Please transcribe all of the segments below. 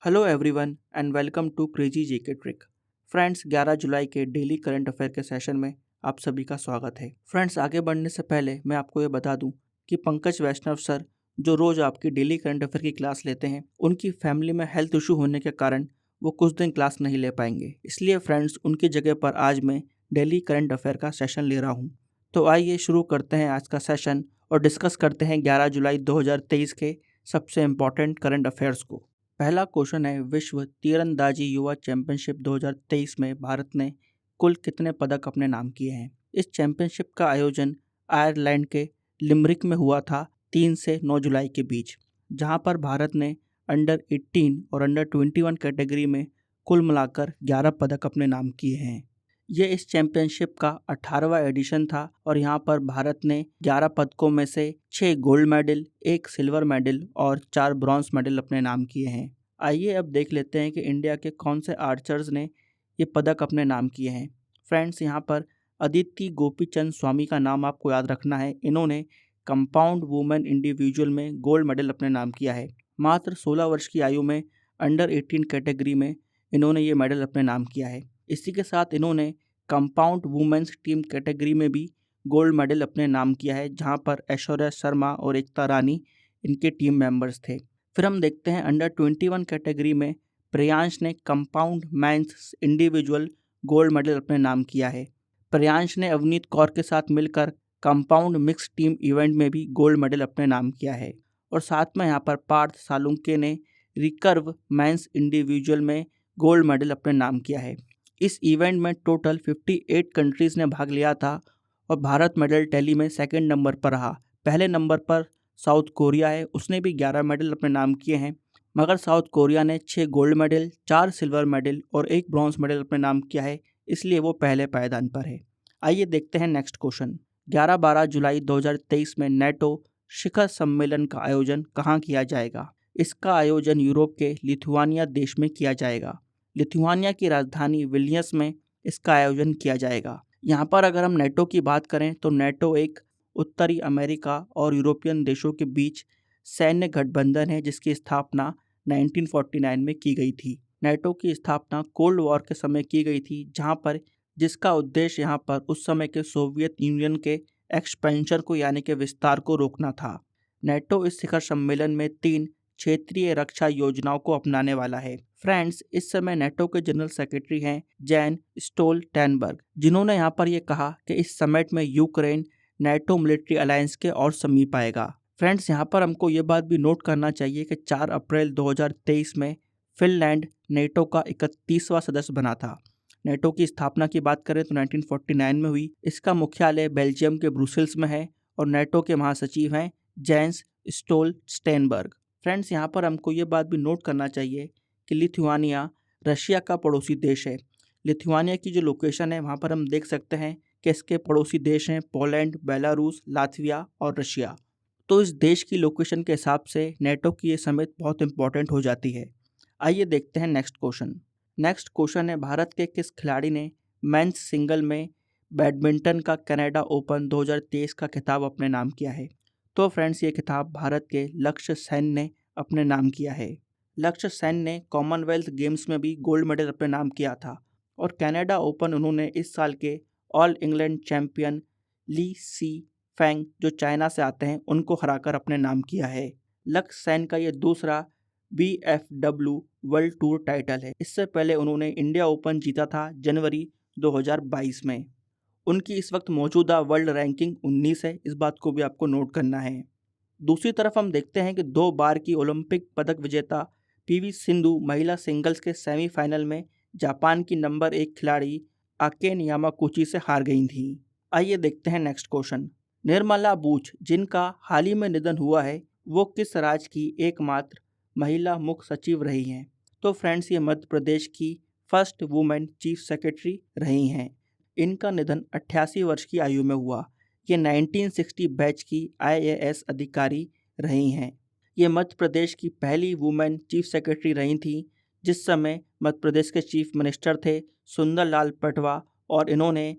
Hello everyone and welcome to crazy GK trick. Friends, 11 जुलाई के daily current affair के session में आप सभी का स्वागत है। फ्रेंड्स, आगे बढ़ने से पहले मैं आपको ये बता दूं कि पंकज वैष्णव सर जो रोज आपकी डेली करंट अफेयर की क्लास लेते हैं, उनकी फैमिली में हेल्थ इशू होने के कारण वो कुछ दिन क्लास नहीं ले पाएंगे। इसलिए फ्रेंड्स, उनकी जगह पर आज मैं डेली करंट अफेयर का सेशन ले रहा हूँ। तो आइए शुरू करते हैं आज का सेशन और डिस्कस करते हैं 11 जुलाई 2023 के सबसे इम्पोर्टेंट करंट अफेयर्स को। पहला क्वेश्चन है, विश्व तीरंदाजी युवा चैंपियनशिप 2023 में भारत ने कुल कितने पदक अपने नाम किए हैं। इस चैंपियनशिप का आयोजन आयरलैंड के लिमरिक में हुआ था 3 से 9 जुलाई के बीच, जहां पर भारत ने अंडर 18 और अंडर 21 कैटेगरी में कुल मिलाकर 11 पदक अपने नाम किए हैं। ये इस चैंपियनशिप का 18वां एडिशन था और यहाँ पर भारत ने 11 पदकों में से 6 गोल्ड मेडल, 1 सिल्वर मेडल और 4 ब्रॉन्ज मेडल अपने नाम किए हैं। आइए अब देख लेते हैं कि इंडिया के कौन से आर्चर्स ने ये पदक अपने नाम किए हैं। फ्रेंड्स, यहाँ पर अदिति गोपीचंद स्वामी का नाम आपको याद रखना है। इन्होंने कंपाउंड वुमेन इंडिविजुअल में गोल्ड मेडल अपने नाम किया है। मात्र 16 वर्ष की आयु में अंडर 18 कैटेगरी में इन्होंने ये मेडल अपने नाम किया है। इसी के साथ इन्होंने कंपाउंड वुमेन्स टीम कैटेगरी में भी गोल्ड मेडल अपने नाम किया है, जहां पर ऐश्वर्या शर्मा और एकता रानी इनके टीम मेंबर्स थे। फिर हम देखते हैं अंडर 21 कैटेगरी में प्रियांश ने compound men's individual gold medal अपने नाम किया है। प्रियांश ने अवनीत कौर के साथ मिलकर कंपाउंड मिक्स टीम इवेंट में भी गोल्ड मेडल अपने नाम किया है। और साथ में यहाँ पर पार्थ सालुंके ने रिकर्व मेंस इंडिविजुअल में गोल्ड मेडल अपने नाम किया है। इस इवेंट में टोटल 58 कंट्रीज़ ने भाग लिया था और भारत मेडल टैली में सेकंड नंबर पर रहा। पहले नंबर पर साउथ कोरिया है, उसने भी 11 मेडल अपने नाम किए हैं, मगर साउथ कोरिया ने 6 गोल्ड मेडल, 4 सिल्वर मेडल और 1 ब्रॉन्ज मेडल अपने नाम किया है, इसलिए वो पहले पायदान पर है। आइए देखते हैं नेक्स्ट क्वेश्चन। 11-12 जुलाई 2023 में नेटो शिखर सम्मेलन का आयोजन कहाँ किया जाएगा। इसका आयोजन यूरोप के लिथुआनिया देश में किया जाएगा। लिथुआनिया की राजधानी विल्नियस में इसका आयोजन किया जाएगा। यहाँ पर अगर हम नेटो की बात करें तो नेटो एक उत्तरी अमेरिका और यूरोपियन देशों के बीच सैन्य गठबंधन है, जिसकी स्थापना 1949 में की गई थी। नेटो की स्थापना कोल्ड वॉर के समय की गई थी, जहाँ पर जिसका उद्देश्य यहाँ पर उस समय के सोवियत यूनियन के एक्सपेंशन को यानी कि विस्तार को रोकना था। नेटो इस शिखर सम्मेलन में 3 क्षेत्रीय रक्षा योजनाओं को अपनाने वाला है। फ्रेंड्स, इस समय नेटो के जनरल सेक्रेटरी हैं जैन स्टोल्टेनबर्ग, जिन्होंने यहाँ पर यह कहा कि इस समिट में यूक्रेन नेटो मिलिट्री अलायंस के और समीप आएगा। फ्रेंड्स, यहाँ पर हमको ये बात भी नोट करना चाहिए कि 4 अप्रैल 2023 में फिनलैंड नेटो का 31वां सदस्य बना था। नेटो की स्थापना की बात करें तो 1949 में हुई। इसका मुख्यालय बेल्जियम के ब्रुसेल्स में है और नेटो के महासचिव हैं जेंस स्टोल्टेनबर्ग। फ्रेंड्स, यहाँ पर हमको ये बात भी नोट करना चाहिए कि लिथुआनिया रशिया का पड़ोसी देश है। लिथुआनिया की जो लोकेशन है वहाँ पर हम देख सकते हैं कि इसके पड़ोसी देश हैं पोलैंड, बेलारूस, लातविया और रशिया। तो इस देश की लोकेशन के हिसाब से नेटो की ये समिट बहुत इंपॉर्टेंट हो जाती है। आइए देखते हैं नेक्स्ट क्वेश्चन। नेक्स्ट क्वेश्चन है, भारत के किस खिलाड़ी ने मेंस सिंगल में बैडमिंटन का कनाडा ओपन 2023 का खिताब अपने नाम किया है। तो फ्रेंड्स, ये खिताब भारत के लक्ष्य सेन ने अपने नाम किया है। लक्ष्य सेन ने कॉमनवेल्थ गेम्स में भी गोल्ड मेडल अपने नाम किया था और कनाडा ओपन उन्होंने इस साल के ऑल इंग्लैंड चैंपियन ली सी फैंग जो चाइना से आते हैं उनको हराकर अपने नाम किया है। लक्ष्य सेन का ये दूसरा BFW वर्ल्ड टूर टाइटल है। इससे पहले उन्होंने इंडिया ओपन जीता था जनवरी 2022 में। उनकी इस वक्त मौजूदा वर्ल्ड रैंकिंग 19 है, इस बात को भी आपको नोट करना है। दूसरी तरफ हम देखते हैं कि 2 बार की ओलंपिक पदक विजेता PV सिंधु महिला सिंगल्स के सेमीफाइनल में जापान की नंबर 1 खिलाड़ी अकेन यामाकुची से हार गई थी। आइए देखते हैं नेक्स्ट क्वेश्चन। निर्मला बूच, जिनका हाल ही में निधन हुआ है, वो किस राज्य की एकमात्र महिला मुख्य सचिव रही हैं। तो फ्रेंड्स, ये मध्य प्रदेश की फर्स्ट वुमेन चीफ सेक्रेटरी रही हैं। इनका निधन 88 वर्ष की आयु में हुआ। ये 1960 बैच की IAS अधिकारी रही हैं। ये मध्य प्रदेश की पहली वुमेन चीफ सेक्रेटरी रही थी, जिस समय मध्य प्रदेश के चीफ मिनिस्टर थे सुंदरलाल पटवा और इन्होंने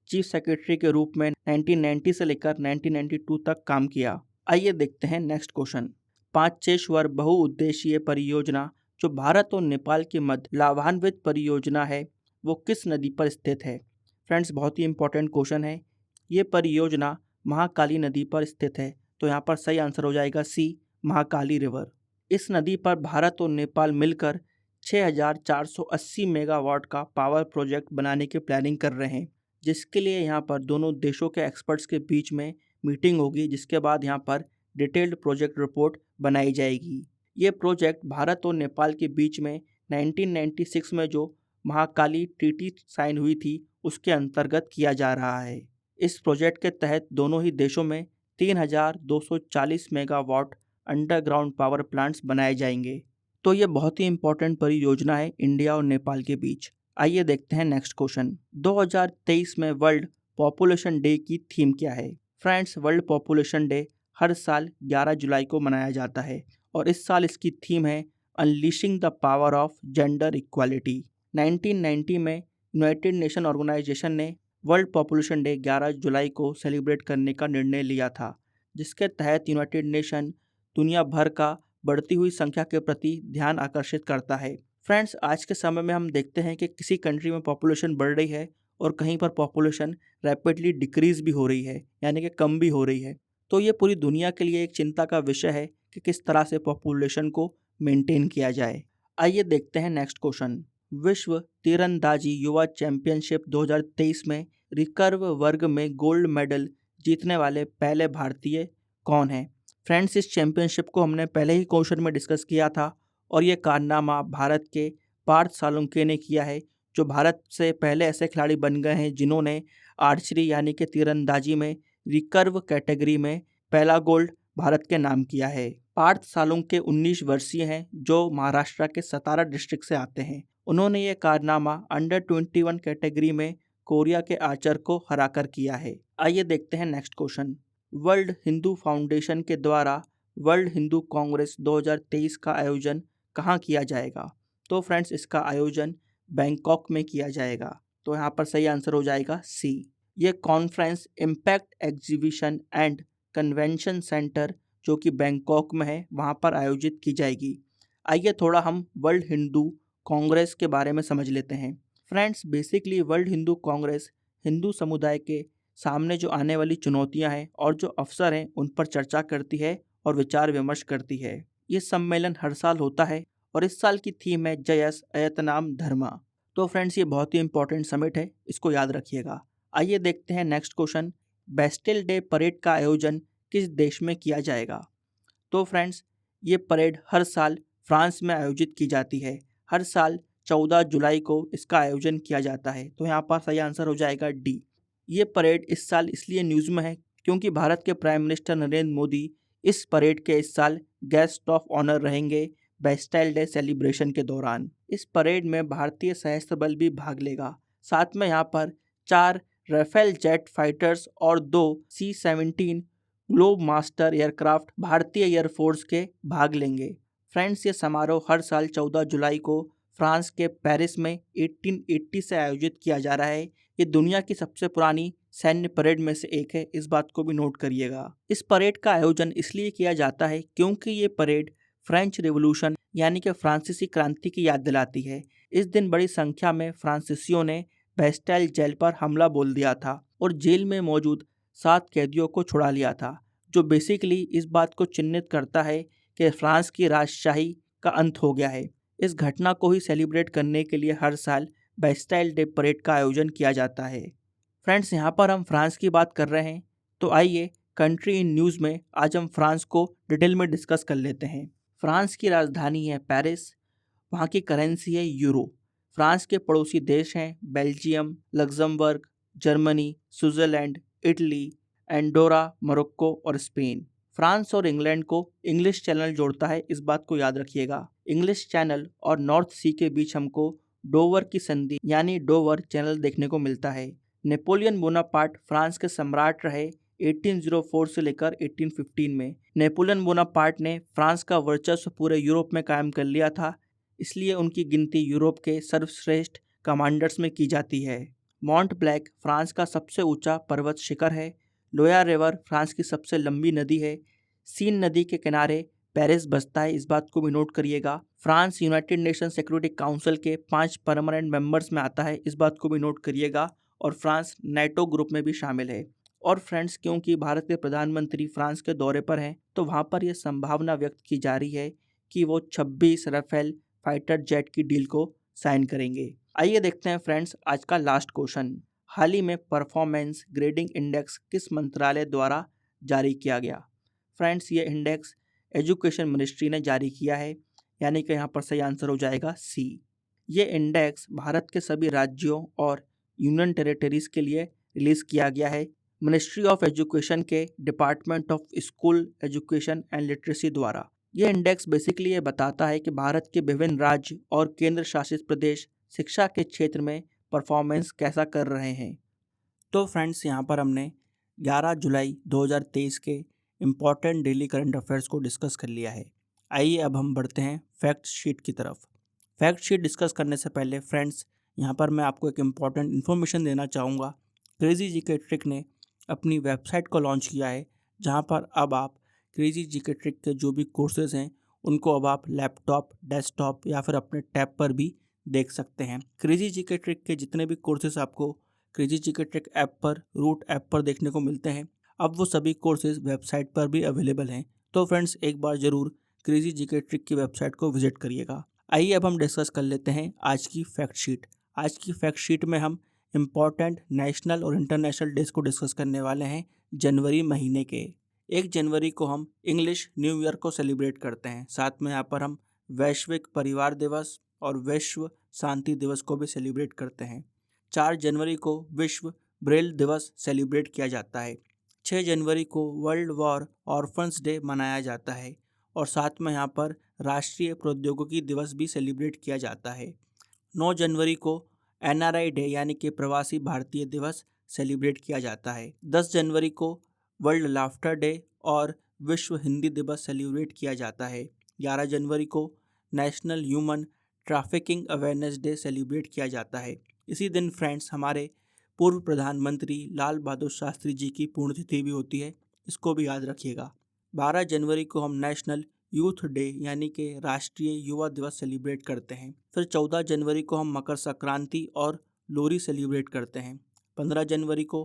चीफ सेक्रेटरी के रूप में 1990 से लेकर 1992 तक काम किया। आइए देखते हैं नेक्स्ट क्वेश्चन। पांचेश्वर बहुउद्देशीय परियोजना जो भारत और नेपाल के मध्य लाभान्वित परियोजना है वो किस नदी पर स्थित है? फ्रेंड्स, बहुत ही इंपॉर्टेंट क्वेश्चन है। ये परियोजना महाकाली नदी पर स्थित है, तो यहाँ पर सही आंसर हो जाएगा सी, महाकाली रिवर। इस नदी पर भारत और नेपाल मिलकर 6,480 मेगावाट का पावर प्रोजेक्ट बनाने की प्लानिंग कर रहे हैं, जिसके लिए यहाँ पर दोनों देशों के एक्सपर्ट्स के बीच में मीटिंग होगी, जिसके बाद यहाँ पर डिटेल्ड प्रोजेक्ट रिपोर्ट बनाई जाएगी। ये प्रोजेक्ट भारत और नेपाल के बीच में 1996 में जो महाकाली ट्रीटी साइन हुई थी उसके अंतर्गत किया जा रहा है। इस प्रोजेक्ट के तहत दोनों ही देशों में 3,240 मेगावाट अंडरग्राउंड पावर प्लांट्स बनाए जाएंगे। तो ये बहुत ही इंपॉर्टेंट परियोजना है इंडिया और नेपाल के बीच। आइए देखते हैं नेक्स्ट क्वेश्चन। 2023 में वर्ल्ड पॉपुलेशन डे की थीम क्या है? फ्रेंड्स, वर्ल्ड पॉपुलेशन डे हर साल 11 जुलाई को मनाया जाता है और इस साल इसकी थीम है unleashing the power of gender equality. 1990 में यूनाइटेड नेशन ऑर्गेनाइजेशन ने वर्ल्ड पॉपुलेशन डे 11 जुलाई को सेलिब्रेट करने का निर्णय लिया था, जिसके तहत यूनाइटेड नेशन दुनिया भर का बढ़ती हुई संख्या के प्रति ध्यान आकर्षित करता है। फ्रेंड्स, आज के समय में हम देखते हैं कि किसी कंट्री में पॉपुलेशन बढ़ रही है और कहीं पर पॉपुलेशन रैपिडली डिक्रीज भी हो रही है, यानी कि कम भी हो रही है। तो ये पूरी दुनिया के लिए एक चिंता का विषय है कि किस तरह से पॉपुलेशन को मेंटेन किया जाए। आइए देखते हैं नेक्स्ट क्वेश्चन। विश्व तीरंदाजी युवा चैंपियनशिप 2023 में रिकर्व वर्ग में गोल्ड मेडल जीतने वाले पहले भारतीय कौन हैं? फ्रेंड्स, इस चैंपियनशिप को हमने पहले ही क्वेश्चन में डिस्कस किया था और ये कारनामा भारत के पार्थ सालुंके ने किया है, जो भारत से पहले ऐसे खिलाड़ी बन गए हैं जिन्होंने आर्चरी यानी कि तीरंदाजी में रिकर्व कैटेगरी में पहला गोल्ड भारत के नाम किया है। पार्थ सालुंके 19 वर्षीय हैं जो महाराष्ट्र के सतारा डिस्ट्रिक्ट से आते हैं। उन्होंने ये कारनामा अंडर 21 कैटेगरी में कोरिया के आर्चर को हराकर किया है। आइए देखते हैं next question. World Hindu foundation के द्वारा वर्ल्ड हिंदू कांग्रेस 2023 का आयोजन कहाँ किया जाएगा? तो फ्रेंड्स, इसका आयोजन बैंकॉक में किया जाएगा, तो यहाँ पर सही आंसर हो जाएगा सी। ये conference impact exhibition and convention centre जो कि बैंकॉक में है वहाँ पर आयोजित की जाएगी। आइए थोड़ा हम वर्ल्ड हिंदू कांग्रेस के बारे में समझ लेते हैं। Friends, basically world Hindu Congress Hindu समुदाय के सामने जो आने वाली चुनौतियां हैं और जो अवसर हैं उन पर चर्चा करती है और विचार विमर्श करती है। ये सम्मेलन हर साल होता है और इस साल की थीम है जयस अयतनाम धर्मा। तो फ्रेंड्स, ये बहुत ही इंपॉर्टेंट समिट है, इसको याद रखिएगा। आइए देखते हैं next question. Bastille day parade का आयोजन किस देश में किया जाएगा? तो फ्रेंड्स, ये परेड हर साल फ्रांस में आयोजित की जाती है। हर साल 14 जुलाई को इसका आयोजन किया जाता है, तो यहाँ पर सही आंसर हो जाएगा डी। ये परेड इस साल इसलिए न्यूज़ में है क्योंकि भारत के प्राइम मिनिस्टर नरेंद्र मोदी इस परेड के इस साल गेस्ट ऑफ ऑनर रहेंगे बेस्टाइल डे सेलिब्रेशन के दौरान। इस परेड में भारतीय सशस्त्र बल भी भाग लेगा। साथ में यहाँ पर 4 राफेल जेट फाइटर्स और 2 C-17 ग्लोब मास्टर एयरक्राफ्ट भारतीय एयरफोर्स के भाग लेंगे। फ्रेंड्स, ये समारोह हर साल 14 जुलाई को फ्रांस के पेरिस में 1880 से आयोजित किया जा रहा है। ये दुनिया की सबसे पुरानी सैन्य परेड में से एक है, इस बात को भी नोट करिएगा। इस परेड का आयोजन इसलिए किया जाता है क्योंकि ये परेड फ्रेंच रिवॉल्यूशन यानी कि फ्रांसीसी क्रांति की याद दिलाती है। इस दिन बड़ी संख्या में फ्रांसीसियों ने बेस्टाइल जेल पर हमला बोल दिया था और जेल में मौजूद 7 कैदियों को छुड़ा लिया था, जो बेसिकली इस बात को चिन्हित करता है कि फ्रांस की राजशाही का अंत हो गया है। इस घटना को ही सेलिब्रेट करने के लिए हर साल बेस्टाइल डे परेड का आयोजन किया जाता है। फ्रेंड्स, यहाँ पर हम फ्रांस की बात कर रहे हैं, तो आइए कंट्री इन न्यूज़ में आज हम फ्रांस को डिटेल में डिस्कस कर लेते हैं। फ्रांस की राजधानी है पेरिस, वहाँ की करेंसी है यूरो। फ्रांस के पड़ोसी देश हैं Belgium, Luxembourg, Germany, Switzerland, Italy, Andorra, Morocco और स्पेन। फ्रांस और इंग्लैंड को इंग्लिश चैनल जोड़ता है, इस बात को याद रखिएगा। इंग्लिश चैनल और नॉर्थ सी के बीच हमको डोवर की संधि यानी डोवर चैनल देखने को मिलता है। नेपोलियन बोनापार्ट फ्रांस के सम्राट रहे 1804 से लेकर 1815 में। नेपोलियन बोनापार्ट ने फ्रांस का वर्चस्व पूरे यूरोप में कायम कर लिया था, इसलिए उनकी गिनती यूरोप के सर्वश्रेष्ठ कमांडर्स में की जाती है। माउंट ब्लैक फ्रांस का सबसे ऊंचा पर्वत शिखर है। लोया रिवर फ्रांस की सबसे लंबी नदी है। सीन नदी के किनारे पेरिस बसता है, इस बात को भी नोट करिएगा। France United nation security council के 5 परमानेंट मेंबर्स में आता है, इस बात को भी नोट करिएगा। और फ्रांस नाटो ग्रुप में भी शामिल है। और फ्रेंड्स, क्योंकि भारत के प्रधानमंत्री फ्रांस के दौरे पर हैं, तो वहाँ पर यह संभावना व्यक्त की जा रही है कि वो 26 राफेल फाइटर जेट की डील को साइन करेंगे। आइए देखते हैं फ्रेंड्स आज का लास्ट क्वेश्चन। हाल ही में परफॉर्मेंस ग्रेडिंग इंडेक्स किस मंत्रालय द्वारा जारी किया गया? फ्रेंड्स, ये इंडेक्स एजुकेशन मिनिस्ट्री ने जारी किया है, यानी कि यहाँ पर सही आंसर हो जाएगा सी। ये इंडेक्स भारत के सभी राज्यों और यूनियन टेरिटरीज के लिए रिलीज किया गया है मिनिस्ट्री ऑफ एजुकेशन के department of school education and literacy द्वारा। यह इंडेक्स बेसिकली ये बताता है कि भारत के विभिन्न राज्य और केंद्र शासित प्रदेश शिक्षा के क्षेत्र में परफॉर्मेंस कैसा कर रहे हैं। तो फ्रेंड्स, यहाँ पर हमने 11 जुलाई 2023 के इम्पॉर्टेंट डेली करंट अफेयर्स को डिस्कस कर लिया है। आइए अब हम बढ़ते हैं फैक्ट शीट की तरफ। फैक्ट शीट डिस्कस करने से पहले फ्रेंड्स, यहाँ पर मैं आपको एक इम्पॉर्टेंट इन्फॉर्मेशन देना चाहूँगा। क्रेजी जीके ट्रिक ने अपनी वेबसाइट को लॉन्च किया है, जहाँ पर अब आप क्रेजी जीके ट्रिक के जो भी कोर्सेज हैं उनको अब आप लैपटॉप, डेस्कटॉप या फिर अपने टैब पर भी देख सकते हैं। क्रेजी जीके ट्रिक के जितने भी कोर्सेज आपको क्रेजी जीके ट्रिक ऐप पर, रूट ऐप पर देखने को मिलते हैं, अब वो सभी कोर्सेज वेबसाइट पर भी अवेलेबल हैं। तो फ्रेंड्स, एक बार ज़रूर क्रेजी जीके ट्रिक की वेबसाइट को विजिट करिएगा। आइए अब हम डिस्कस कर लेते हैं आज की फैक्ट शीट। आज की फैक्ट शीट में हम इम्पॉर्टेंट नेशनल और इंटरनेशनल डेज को डिस्कस करने वाले हैं जनवरी महीने के। 1 जनवरी को हम इंग्लिश न्यू ईयर को सेलिब्रेट करते हैं। साथ में यहाँ पर हम वैश्विक परिवार दिवस और विश्व शांति दिवस को भी सेलिब्रेट करते हैं। 4 जनवरी को विश्व ब्रेल दिवस सेलिब्रेट किया जाता है। 6 जनवरी को वर्ल्ड वॉर ऑर्फन्स डे मनाया जाता है। और साथ में यहाँ पर राष्ट्रीय प्रौद्योगिकी दिवस भी सेलिब्रेट किया जाता है। 9 जनवरी को NRI डे यानी कि प्रवासी भारतीय दिवस सेलिब्रेट किया जाता है। 10 जनवरी को वर्ल्ड लाफ्टर डे और विश्व हिंदी दिवस सेलिब्रेट किया जाता है। 11 जनवरी को national human trafficking awareness day celebrate किया जाता है। इसी दिन फ्रेंड्स, हमारे पूर्व प्रधानमंत्री लाल बहादुर शास्त्री जी की पुण्यतिथि भी होती है, इसको भी याद रखिएगा। 12 जनवरी को हम नेशनल यूथ डे यानी कि राष्ट्रीय युवा दिवस सेलिब्रेट करते हैं। फिर 14 जनवरी को हम मकर संक्रांति और लोहरी सेलिब्रेट करते हैं। 15 जनवरी को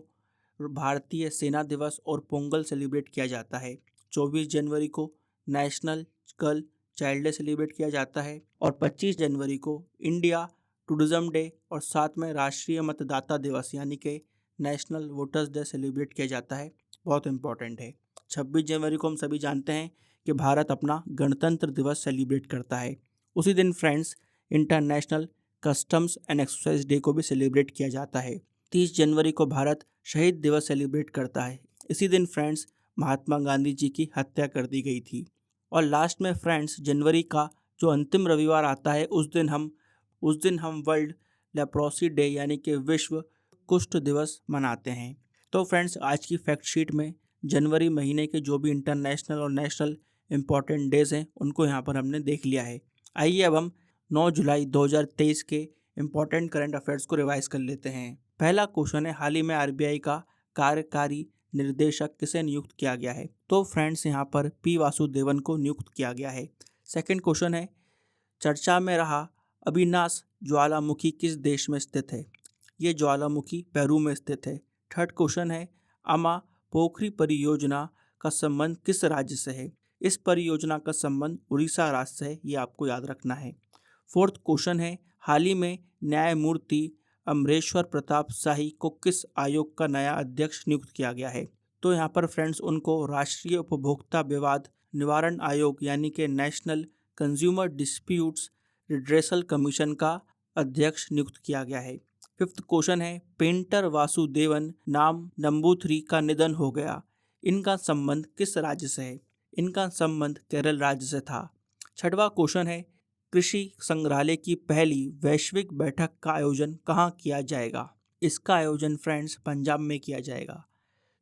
भारतीय सेना दिवस और पोंगल सेलिब्रेट किया जाता है। 24 जनवरी को national girl child day celebrate किया जाता है। और 25 जनवरी को इंडिया टूरिज्म डे और साथ में राष्ट्रीय मतदाता दिवस यानी कि नेशनल वोटर्स डे सेलिब्रेट किया जाता है। बहुत इंपॉर्टेंट है। 26 जनवरी को हम सभी जानते हैं कि भारत अपना गणतंत्र दिवस सेलिब्रेट करता है। उसी दिन friends, international customs and exercise day को भी सेलिब्रेट किया जाता है। 30 जनवरी को भारत शहीद दिवस सेलिब्रेट करता है। इसी दिन फ्रेंड्स, महात्मा गांधी जी की हत्या कर दी गई थी। और लास्ट में फ्रेंड्स, जनवरी का जो अंतिम रविवार आता है उस दिन हम वर्ल्ड लेप्रोसी डे यानी कि विश्व कुष्ठ दिवस मनाते हैं। तो फ्रेंड्स, आज की फैक्ट शीट में जनवरी महीने के जो भी इंटरनेशनल और नेशनल इम्पॉर्टेंट डेज हैं उनको यहाँ पर हमने देख लिया है। आइए अब हम 9 जुलाई 2023 के इम्पॉर्टेंट करंट अफेयर्स को रिवाइज कर लेते हैं। पहला क्वेश्चन है, हाल ही में RBI का कार्यकारी निर्देशक किसे नियुक्त किया गया है? तो फ्रेंड्स, यहाँ पर P वासुदेवन को नियुक्त किया गया है। सेकंड क्वेश्चन है, चर्चा में रहा अविनाश ज्वालामुखी किस देश में स्थित है? ये ज्वालामुखी पेरू में स्थित है। थर्ड क्वेश्चन है, अमा पोखरी परियोजना का संबंध किस राज्य से है? इस परियोजना का संबंध उड़ीसा राज्य से है, ये आपको याद रखना है। फोर्थ क्वेश्चन है, हाल ही में न्यायमूर्ति अमरेश्वर प्रताप शाही को किस आयोग का नया अध्यक्ष नियुक्त किया गया है? तो यहाँ पर फ्रेंड्स, उनको राष्ट्रीय उपभोक्ता विवाद निवारण आयोग यानी कि national consumer disputes redressal commission का अध्यक्ष नियुक्त किया गया है। फिफ्थ क्वेश्चन है, पेंटर वासुदेवन नाम नंबूथरी का निधन हो गया, इनका संबंध किस राज्य से है? इनका संबंध केरल राज्य से था। छठवां क्वेश्चन है, कृषि संग्रहालय की पहली वैश्विक बैठक का आयोजन कहाँ किया जाएगा? इसका आयोजन फ्रेंड्स पंजाब में किया जाएगा।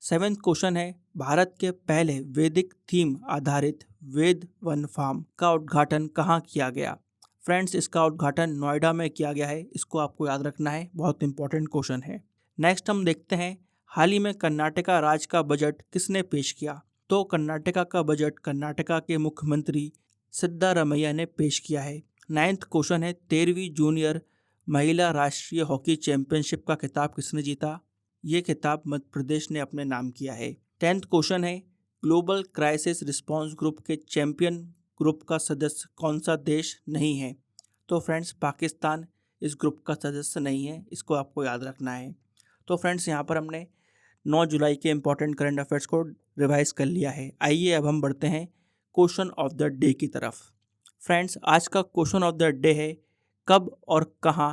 सेवेंथ क्वेश्चन है, भारत के पहले वैदिक थीम आधारित वेद वन फार्म का उद्घाटन कहाँ किया गया? फ्रेंड्स, इसका उद्घाटन नोएडा में किया गया है, इसको आपको याद रखना है, बहुत इंपॉर्टेंट क्वेश्चन है। नेक्स्ट हम देखते हैं, हाल ही में कर्नाटका राज्य का बजट किसने पेश किया? तो कर्नाटका का बजट कर्नाटका के मुख्यमंत्री सिद्धारमैया ने पेश किया है। 9th क्वेश्चन है 13वीं जूनियर महिला राष्ट्रीय हॉकी चैंपियनशिप का खिताब किसने जीता? ये खिताब मध्य प्रदेश ने अपने नाम किया है। 10th क्वेश्चन है ग्लोबल क्राइसिस रिस्पांस ग्रुप के चैंपियन ग्रुप का सदस्य कौन सा देश नहीं है? तो फ्रेंड्स पाकिस्तान इस ग्रुप का सदस्य नहीं है, इसको आपको याद रखना है। तो फ्रेंड्स यहाँ पर हमने 9 जुलाई के इंपॉर्टेंट करंट अफेयर्स को रिवाइज कर लिया है। आइए अब हम बढ़ते हैं क्वेश्चन ऑफ द डे की तरफ। फ्रेंड्स आज का क्वेश्चन ऑफ द डे है कब और कहाँ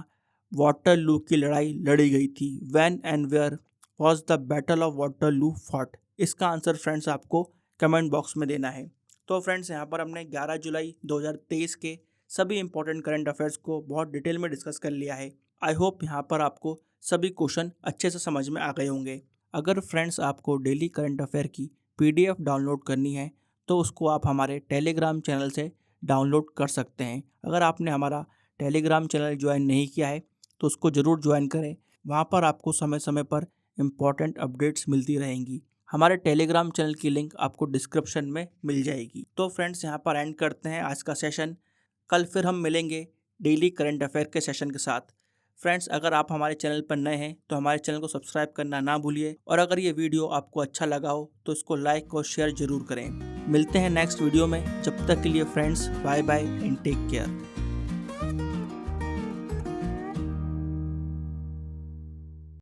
वाटरलू की लड़ाई लड़ी गई थी? When and where was the battle of Waterloo fought? इसका आंसर फ्रेंड्स आपको कमेंट बॉक्स में देना है। तो फ्रेंड्स यहाँ पर हमने 11 जुलाई 2023 के सभी इंपॉर्टेंट करंट अफेयर्स को बहुत डिटेल में डिस्कस कर लिया है। आई होप यहाँ पर आपको सभी क्वेश्चन अच्छे से समझ में आ गए होंगे। अगर फ्रेंड्स आपको डेली करंट अफेयर की PDF डाउनलोड करनी है तो उसको आप हमारे टेलीग्राम चैनल से डाउनलोड कर सकते हैं। अगर आपने हमारा टेलीग्राम चैनल ज्वाइन नहीं किया है तो उसको ज़रूर ज्वाइन करें। वहाँ पर आपको समय समय पर इम्पॉर्टेंट अपडेट्स मिलती रहेंगी। हमारे टेलीग्राम चैनल की लिंक आपको डिस्क्रिप्शन में मिल जाएगी। तो फ्रेंड्स यहाँ पर एंड करते हैं आज का सेशन। कल फिर हम मिलेंगे डेली करंट अफेयर के सेशन के साथ। फ्रेंड्स अगर आप हमारे चैनल पर नए हैं तो हमारे चैनल को सब्सक्राइब करना ना भूलिए, और अगर ये वीडियो आपको अच्छा लगा हो तो इसको लाइक और शेयर ज़रूर करें। मिलते हैं नेक्स्ट वीडियो में, जब तक के लिए friends bye bye and take care.